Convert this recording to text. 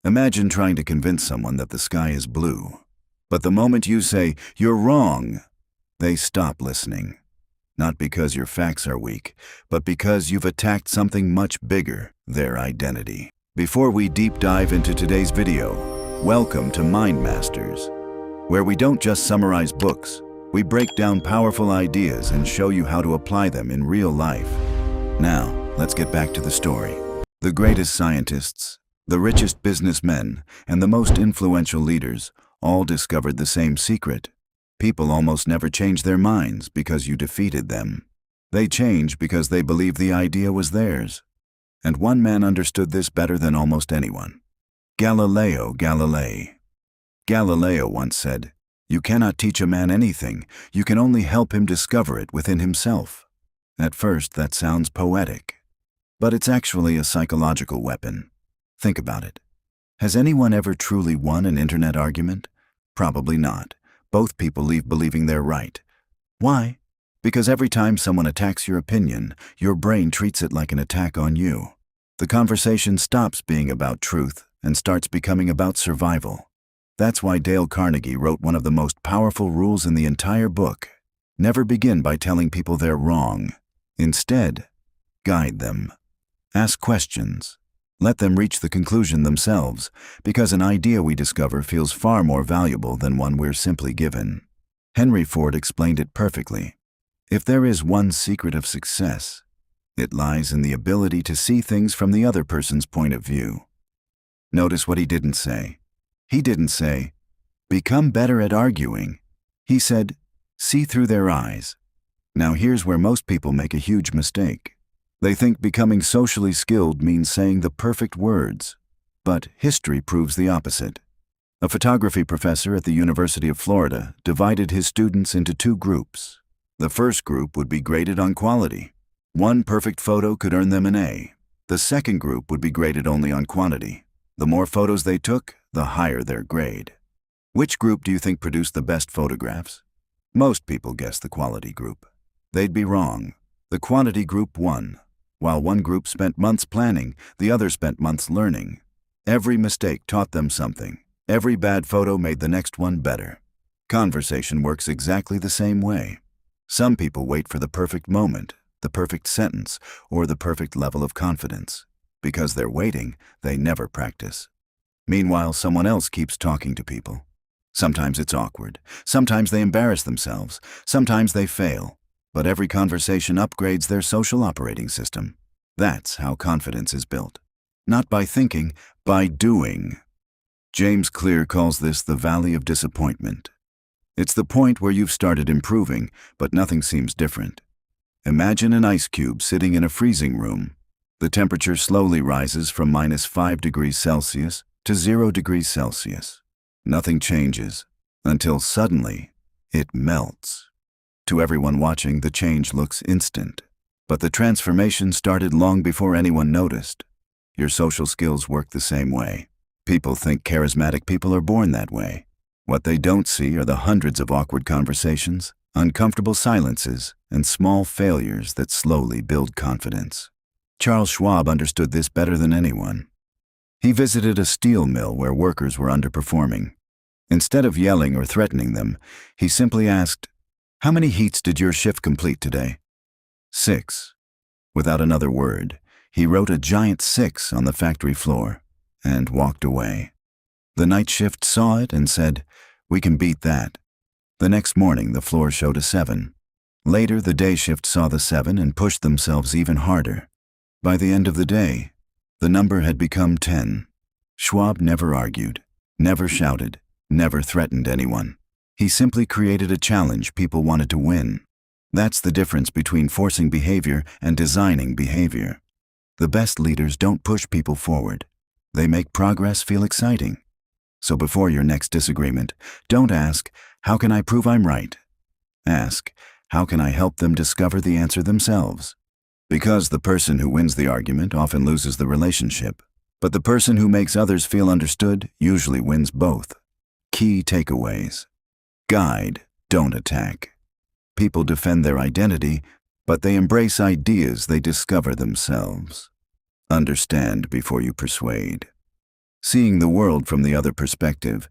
Imagine trying to convince someone that the sky is blue. But the moment you say, "You're wrong," they stop listening. Not because your facts are weak, but because you've attacked something much bigger, their identity. Before we deep dive into today's video, welcome to Mind Masters, where we don't just summarize books, we break down powerful ideas and show you how to apply them in real life. Now, let's get back to the story. The greatest scientists, the richest businessmen, and the most influential leaders all discovered the same secret. People almost never change their minds because you defeated them. They change because they believe the idea was theirs. And one man understood this better than almost anyone. Galileo Galilei. Galileo once said, "You cannot teach a man anything, you can only help him discover it within himself." At first, that sounds poetic. But it's actually a psychological weapon. Think about it. Has anyone ever truly won an internet argument? Probably not. Both people leave believing they're right. Why? Because every time someone attacks your opinion, your brain treats it like an attack on you. The conversation stops being about truth and starts becoming about survival. That's why Dale Carnegie wrote one of the most powerful rules in the entire book. Never begin by telling people they're wrong. Instead, guide them. Ask questions. Let them reach the conclusion themselves, because an idea we discover feels far more valuable than one we're simply given. Henry Ford explained it perfectly. If there is one secret of success, it lies in the ability to see things from the other person's point of view. Notice what he didn't say. He didn't say, "Become better at arguing." He said, "See through their eyes." Now here's where most people make a huge mistake. They think becoming socially skilled means saying the perfect words, but history proves the opposite. A photography professor at the University of Florida divided his students into two groups. The first group would be graded on quality. One perfect photo could earn them an A. The second group would be graded only on quantity. The more photos they took, the higher their grade. Which group do you think produced the best photographs? Most people guess the quality group. They'd be wrong. The quantity group won. While one group spent months planning, the other spent months learning. Every mistake taught them something. Every bad photo made the next one better. Conversation works exactly the same way. Some people wait for the perfect moment, the perfect sentence, or the perfect level of confidence. Because they're waiting, they never practice. Meanwhile, someone else keeps talking to people. Sometimes it's awkward. Sometimes they embarrass themselves. Sometimes they fail. But every conversation upgrades their social operating system. That's how confidence is built. Not by thinking, by doing. James Clear calls this the valley of disappointment. It's the point where you've started improving, but nothing seems different. Imagine an ice cube sitting in a freezing room. The temperature slowly rises from -5 degrees Celsius to 0 degrees Celsius. Nothing changes until suddenly it melts. To everyone watching, the change looks instant. But the transformation started long before anyone noticed. Your social skills work the same way. People think charismatic people are born that way. What they don't see are the hundreds of awkward conversations, uncomfortable silences, and small failures that slowly build confidence. Charles Schwab understood this better than anyone. He visited a steel mill where workers were underperforming. Instead of yelling or threatening them, he simply asked, "How many heats did your shift complete today?" 6. Without another word, he wrote a giant 6 on the factory floor and walked away. The night shift saw it and said, "We can beat that." The next morning, the floor showed a 7. Later, the day shift saw the 7 and pushed themselves even harder. By the end of the day, the number had become 10. Schwab never argued, never shouted, never threatened anyone. He simply created a challenge people wanted to win. That's the difference between forcing behavior and designing behavior. The best leaders don't push people forward. They make progress feel exciting. So before your next disagreement, don't ask, "How can I prove I'm right?" Ask, "How can I help them discover the answer themselves?" Because the person who wins the argument often loses the relationship, but the person who makes others feel understood usually wins both. Key takeaways. Guide, don't attack. People defend their identity, but they embrace ideas they discover themselves. Understand before you persuade. Seeing the world from the other perspective